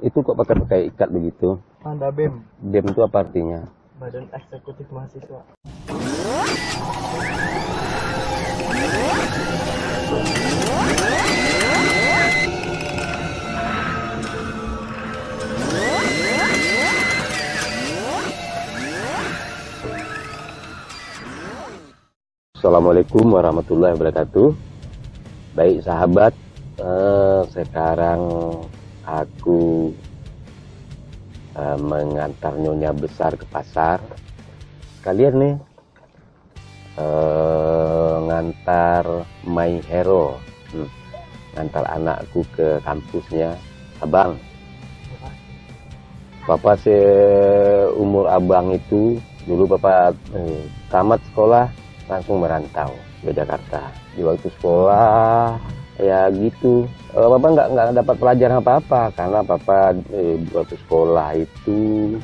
Itu kok pakai ikat begitu? Tanda BEM, BEM itu apa artinya? Badan Eksekutif Mahasiswa. Assalamualaikum warahmatullahi wabarakatuh. Baik sahabat, sekarang aku mengantar Nyonya Besar ke pasar. Kalian nih ngantar My Hero, ngantar anakku ke kampusnya. Abang, Papa seumur abang itu dulu Papa tamat sekolah langsung merantau ke Jakarta. Di waktu sekolah ya gitu, Papa nggak dapat pelajaran apa-apa karena Papa waktu sekolah itu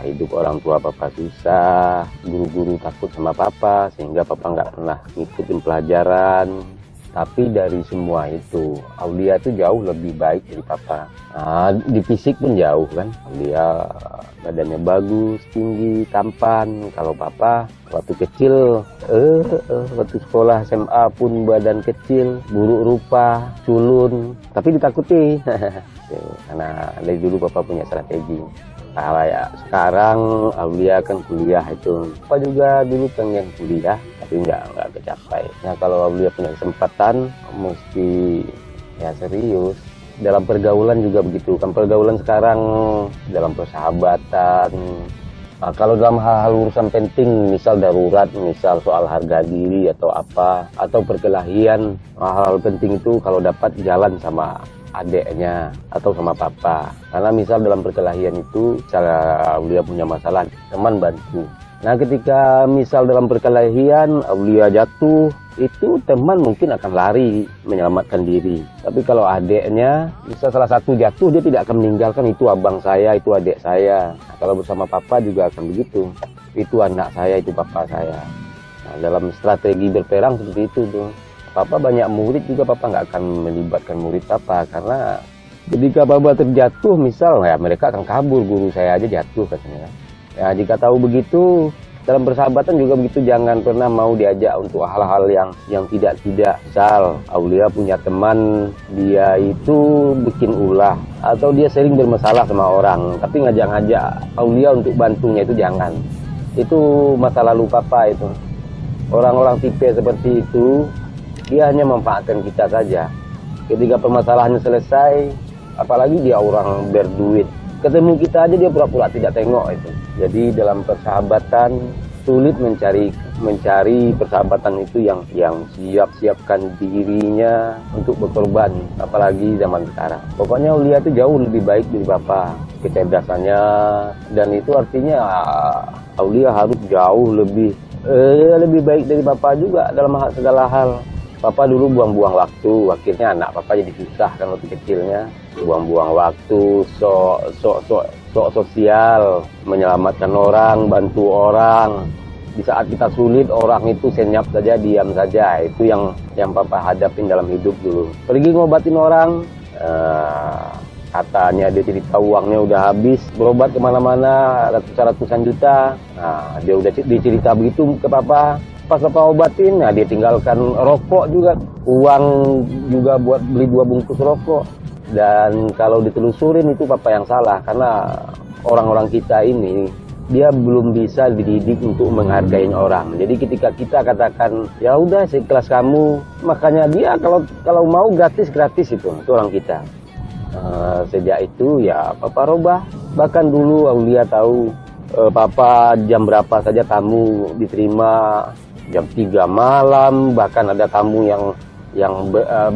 hidup orang tua Papa susah, guru-guru takut sama Papa sehingga Papa nggak pernah ngikutin pelajaran. Tapi dari semua itu, Aulia itu jauh lebih baik dari Papa. Di fisik pun jauh kan. Aulia badannya bagus, tinggi, tampan. Kalau Papa waktu kecil, waktu sekolah SMA pun badan kecil, buruk rupa, culun. Tapi ditakuti. Karena dari dulu Papa punya strategi. Kalau ya sekarang Aulia kan kuliah itu. Papa juga dulu pengen kuliah, tapi nggak kecapai. Nah kalau Aulia punya kesempatan, mesti ya serius. Dalam pergaulan juga begitu. Kan pergaulan sekarang dalam persahabatan. Nah, kalau dalam hal-hal urusan penting, misal darurat, misal soal harga diri atau apa, atau perkelahian, hal-hal penting itu kalau dapat jalan sama adeknya atau sama Papa. Karena misal dalam perkelahian itu, cara Aulia punya masalah, teman bantu. Nah ketika misal dalam perkelahian Aulia jatuh, itu teman mungkin akan lari menyelamatkan diri. Tapi kalau adeknya, misal salah satu jatuh, dia tidak akan meninggalkan, itu abang saya, itu adik saya. Nah, kalau bersama Papa juga akan begitu. Itu anak saya, itu Papa saya. Nah, dalam strategi berperang seperti itu tuh. Papa banyak murid juga, Papa nggak akan melibatkan murid Papa. Karena ketika Papa terjatuh, misal ya mereka akan kabur, guru saya aja jatuh katanya. Ya jika tahu begitu, dalam persahabatan juga begitu, jangan pernah mau diajak untuk hal-hal yang tidak. Misal Aulia punya teman, dia itu bikin ulah atau dia sering bermasalah sama orang, tapi ngajak-ngajak Aulia untuk bantunya itu jangan. Itu masa lalu Papa itu. Orang-orang tipe seperti itu, dia hanya memanfaatkan kita saja. Ketika permasalahannya selesai, apalagi dia orang berduit, ketemu kita aja dia pura-pura tidak tengok itu. Jadi dalam persahabatan sulit mencari persahabatan itu yang siapkan dirinya untuk berkorban, apalagi zaman sekarang. Pokoknya Aulia itu jauh lebih baik dari Papa, kecerdasannya, dan itu artinya Aulia harus jauh lebih baik dari Papa juga dalam segala hal. Papa dulu buang-buang waktu, akhirnya anak Papa jadi susah kan waktu kecilnya. Buang-buang waktu, sok sosial, menyelamatkan orang, bantu orang. Di saat kita sulit, orang itu senyap saja, diam saja. Itu yang Papa hadapin dalam hidup dulu. Pergi ngobatin orang, katanya dia cerita uangnya udah habis, berobat kemana-mana, ratusan juta. Nah, dia udah dicerita begitu ke Papa. Pas Papa obatin, nah dia tinggalkan rokok juga, uang juga buat beli 2 bungkus rokok. Dan kalau ditelusurin itu Papa yang salah, karena orang-orang kita ini dia belum bisa dididik untuk menghargai orang. Jadi ketika kita katakan ya udah seikhlas kamu, makanya dia kalau mau gratis itu orang kita. Sejak itu ya Papa robah. Bahkan dulu Aulia tahu Papa jam berapa saja tamu diterima. Jam 3 malam, bahkan ada tamu yang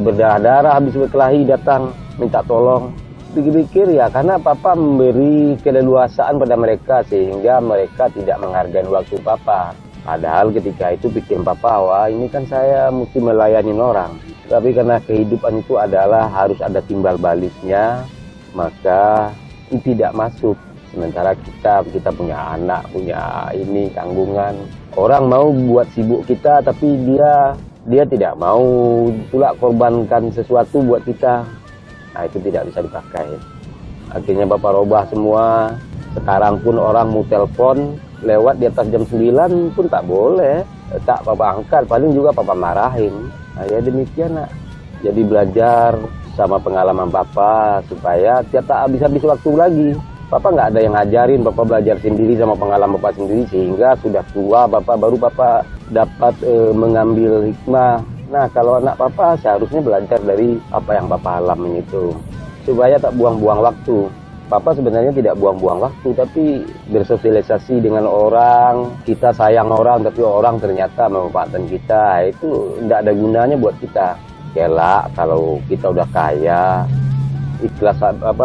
berdarah-darah habis berkelahi datang minta tolong. Pikir-pikir ya karena Papa memberi keleluasaan pada mereka sehingga mereka tidak menghargai waktu Papa. Padahal ketika itu pikir Papa, wah ini kan saya mesti melayani orang. Tapi karena kehidupan itu adalah harus ada timbal baliknya, maka tidak masuk. Sementara kita punya anak, punya ini tanggungan. Orang mau buat sibuk kita, tapi dia tidak mau pula korbankan sesuatu buat kita. Nah itu tidak bisa dipakai. Akhirnya bapak robah semua. Sekarang pun orang mau telepon lewat di atas jam 9 pun tak boleh. Tak papa angkat, paling juga papa marahin. Nah, ya demikian nak. Jadi belajar sama pengalaman papa supaya tiap tak habis-habis waktu lagi. Papa nggak ada yang ngajarin, papa belajar sendiri sama pengalaman papa sendiri sehingga sudah tua papa baru papa dapat mengambil hikmah. Nah kalau anak papa seharusnya belajar dari apa yang papa alamin itu supaya tak buang-buang waktu. Papa sebenarnya tidak buang-buang waktu, tapi bersosialisasi dengan orang, kita sayang orang, tapi orang ternyata memanfaatkan kita, itu tidak ada gunanya buat kita. Kelak kalau kita udah kaya, ikhlas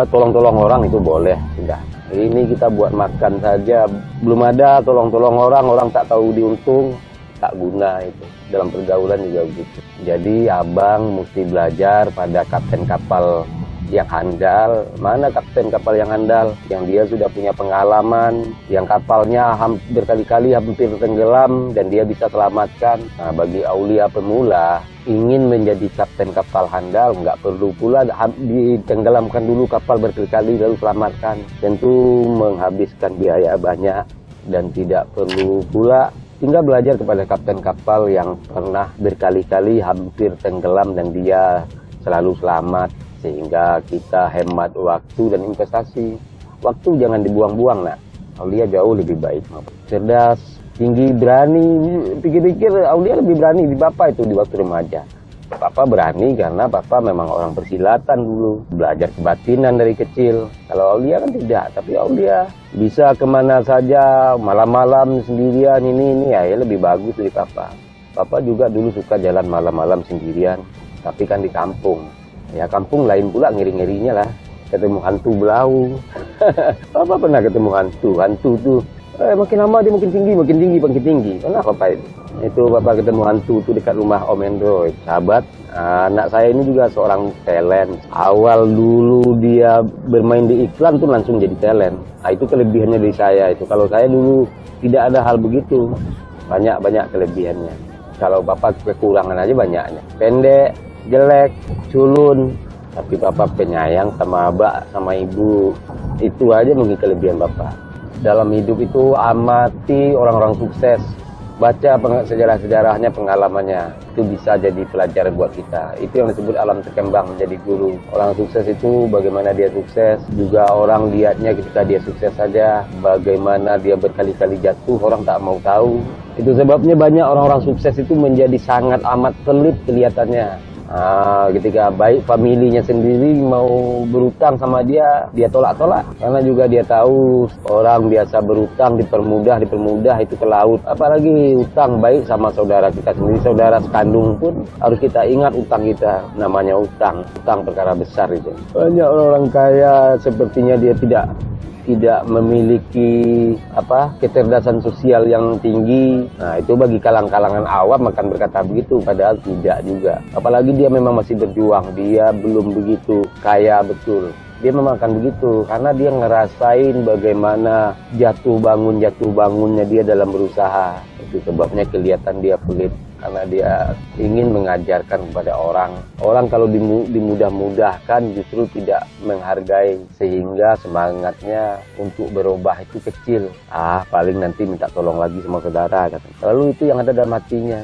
tolong-tolong orang itu boleh, sudah. Ini kita buat makan saja, belum ada tolong-tolong orang tak tahu diuntung, tak guna itu. Dalam pergaulan juga begitu. Jadi abang mesti belajar pada kapten kapal yang handal. Mana kapten kapal yang handal? Yang dia sudah punya pengalaman, yang kapalnya berkali-kali hampir tenggelam dan dia bisa selamatkan. Nah, bagi aulia pemula ingin menjadi kapten kapal handal, nggak perlu pula ditenggelamkan dulu kapal berkali-kali lalu selamatkan. Tentu menghabiskan biaya banyak dan tidak perlu pula. Tinggal belajar kepada kapten kapal yang pernah berkali-kali hampir tenggelam dan dia selalu selamat. Sehingga kita hemat waktu dan investasi. Waktu jangan dibuang-buang nak. Aulia jauh lebih baik. Cerdas, tinggi, berani. Pikir-pikir Aulia lebih berani di Bapak itu di waktu remaja. Papa berani karena Papa memang orang persilatan dulu. Belajar kebatinan dari kecil. Kalau Aulia kan tidak. Tapi Aulia bisa kemana saja. Malam-malam sendirian ini ya lebih bagus dari Papa. Papa juga dulu suka jalan malam-malam sendirian. Tapi kan di kampung. Ya kampung lain pula ngiri-ngirinya lah. Ketemu hantu belau. Papa pernah ketemu hantu. Hantu tuh makin lama dia makin tinggi. Kenapa Pak itu? Itu Bapak ketemu hantu tuh dekat rumah Om Endro. Sahabat, anak saya ini juga seorang talent. Awal dulu dia bermain di iklan tuh langsung jadi talent. Nah, itu kelebihannya dari saya itu. Kalau saya dulu tidak ada hal begitu. Banyak kelebihannya. Kalau Bapak kekurangan aja banyaknya. Pendek, jelek, culun, tapi Bapak penyayang sama abah, sama ibu. Itu aja mungkin kelebihan Bapak. Dalam hidup itu amati orang-orang sukses. Baca sejarah-sejarahnya, pengalamannya. Itu bisa jadi pelajaran buat kita. Itu yang disebut alam terkembang menjadi guru. Orang sukses itu bagaimana dia sukses. Juga orang lihatnya ketika dia sukses saja. Bagaimana dia berkali-kali jatuh, orang tak mau tahu. Itu sebabnya banyak orang-orang sukses itu menjadi sangat amat pelit kelihatannya. Ketika baik familinya sendiri mau berutang sama dia tolak-tolak. Karena juga dia tahu orang biasa berutang dipermudah itu ke laut. Apalagi utang baik sama saudara kita sendiri, saudara sekandung pun harus kita ingat utang kita. Namanya utang perkara besar itu. Banyak orang kaya sepertinya dia tidak memiliki kecerdasan sosial yang tinggi. Nah itu bagi kalangan awam akan berkata begitu, padahal tidak juga. Apalagi dia memang masih berjuang, dia belum begitu kaya betul. Dia memang akan begitu karena dia ngerasain bagaimana jatuh bangunnya dia dalam berusaha. Itu sebabnya kelihatan dia pelit. Karena dia ingin mengajarkan kepada orang. Orang kalau dimudah-mudahkan justru tidak menghargai. Sehingga semangatnya untuk berubah itu kecil. Paling nanti minta tolong lagi sama saudara. Lalu itu yang ada dalam hatinya.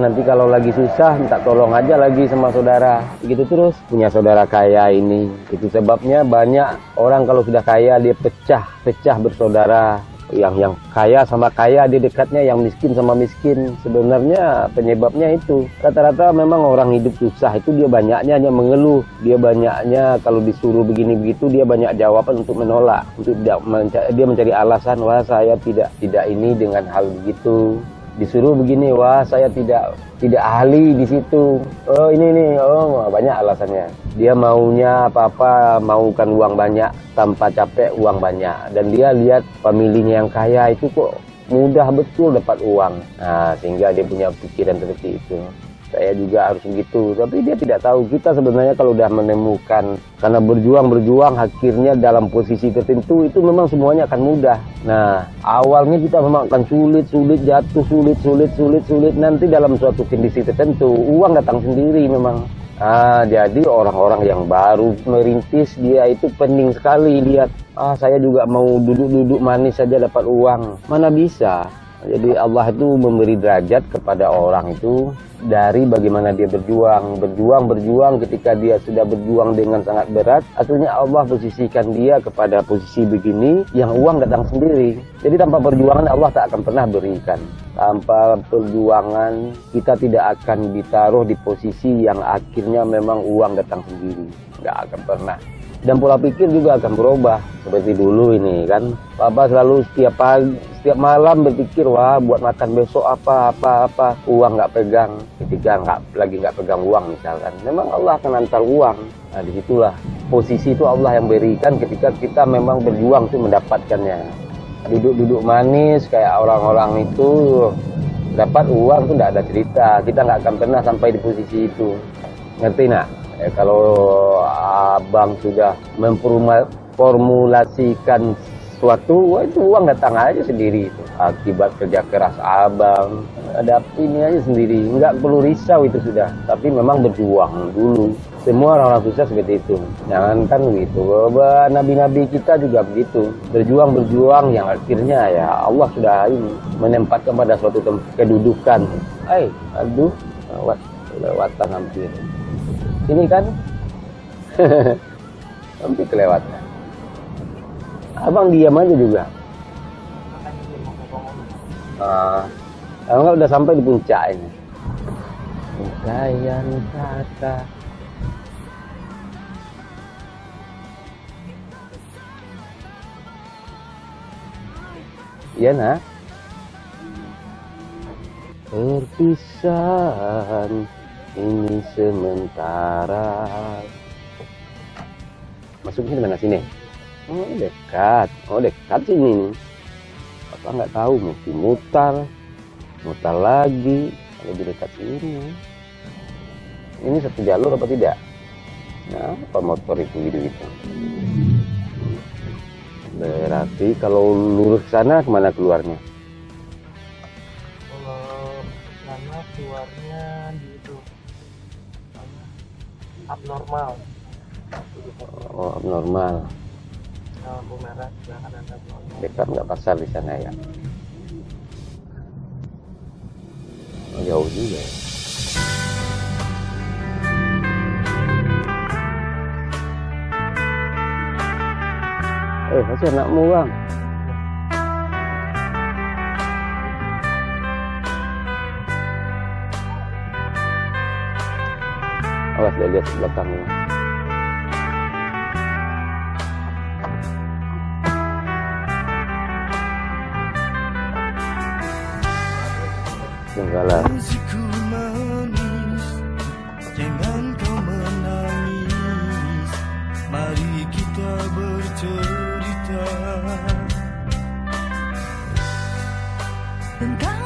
Nanti kalau lagi susah minta tolong aja lagi sama saudara. Begitu terus. Punya saudara kaya ini. Itu sebabnya banyak orang kalau sudah kaya dia pecah bersaudara. Yang kaya sama kaya dia dekatnya, yang miskin sama miskin. Sebenarnya penyebabnya itu rata-rata memang orang hidup susah itu dia banyaknya hanya mengeluh, dia banyaknya kalau disuruh begini begitu dia banyak jawaban untuk menolak, untuk tidak dia mencari alasan, wah saya tidak ini dengan hal begitu. Disuruh begini, wah saya tidak ahli di situ. Banyak alasannya. Dia maunya apa-apa, maukan uang banyak tanpa capek uang banyak. Dan dia lihat familinya yang kaya itu kok mudah betul dapat uang. Nah, sehingga dia punya pikiran seperti itu. saya juga harus begitu. Tapi dia tidak tahu kita sebenarnya kalau udah menemukan, karena berjuang akhirnya dalam posisi tertentu itu memang semuanya akan mudah. Nah, awalnya kita memang akan sulit, jatuh sulit. Nanti dalam suatu kondisi tertentu uang datang sendiri memang. Jadi orang-orang yang baru merintis dia itu penting sekali lihat, saya juga mau duduk-duduk manis saja dapat uang. Mana bisa? Jadi Allah itu memberi derajat kepada orang itu dari bagaimana dia berjuang ketika dia sudah berjuang dengan sangat berat. Akhirnya Allah posisikan dia kepada posisi begini yang uang datang sendiri. Jadi tanpa perjuangan Allah tak akan pernah berikan. Tanpa perjuangan kita tidak akan ditaruh di posisi yang akhirnya memang uang datang sendiri. Nggak akan pernah. Dan pola pikir juga akan berubah. Seperti dulu ini kan, Papa selalu setiap malam berpikir, wah buat makan besok apa, uang nggak pegang. Ketika nggak pegang uang misalkan, memang Allah akan antar uang. Nah disitulah posisi itu Allah yang berikan ketika kita memang berjuang tuh mendapatkannya. Duduk-duduk manis kayak orang-orang itu dapat uang tuh nggak ada cerita. Kita nggak akan pernah sampai di posisi itu. Ngerti nak? Kalau abang sudah memformulasikan sesuatu, itu uang datang aja sendiri. Akibat kerja keras abang, ada ini aja sendiri. Nggak perlu risau itu sudah. Tapi memang berjuang dulu. Semua orang-orang susah seperti itu. Jangankan begitu. Nabi-nabi kita juga begitu. Berjuang yang akhirnya ya Allah sudah menempatkan pada suatu kedudukan. Aduh, lewatan hampir. Ini kan hampir kelewatan. Abang diam aja juga. Abang udah sampai di puncak ini. Ungkayan kata. Iya nak. Perpisahan ini sementara. Masuknya di mana sini? Dekat sini. Apa nggak tahu, mesti mutar lagi. Lebih dekat sini. Ini satu jalur apa tidak? Nah, apa motor itu gitu. Berarti kalau lurus sana kemana keluarnya? Kalau sana keluarnya di itu abnormal. Oh, abnormal. Lampu merah sudah ada abnormal. Dekat nggak pasar di sana ya? Oh, jauh juga ya. Masih anakmu bang. Awas dia lihat belakangnya. Enggaklah. Musikku manis, jangan kau menangis. Mari kita bercerita tentang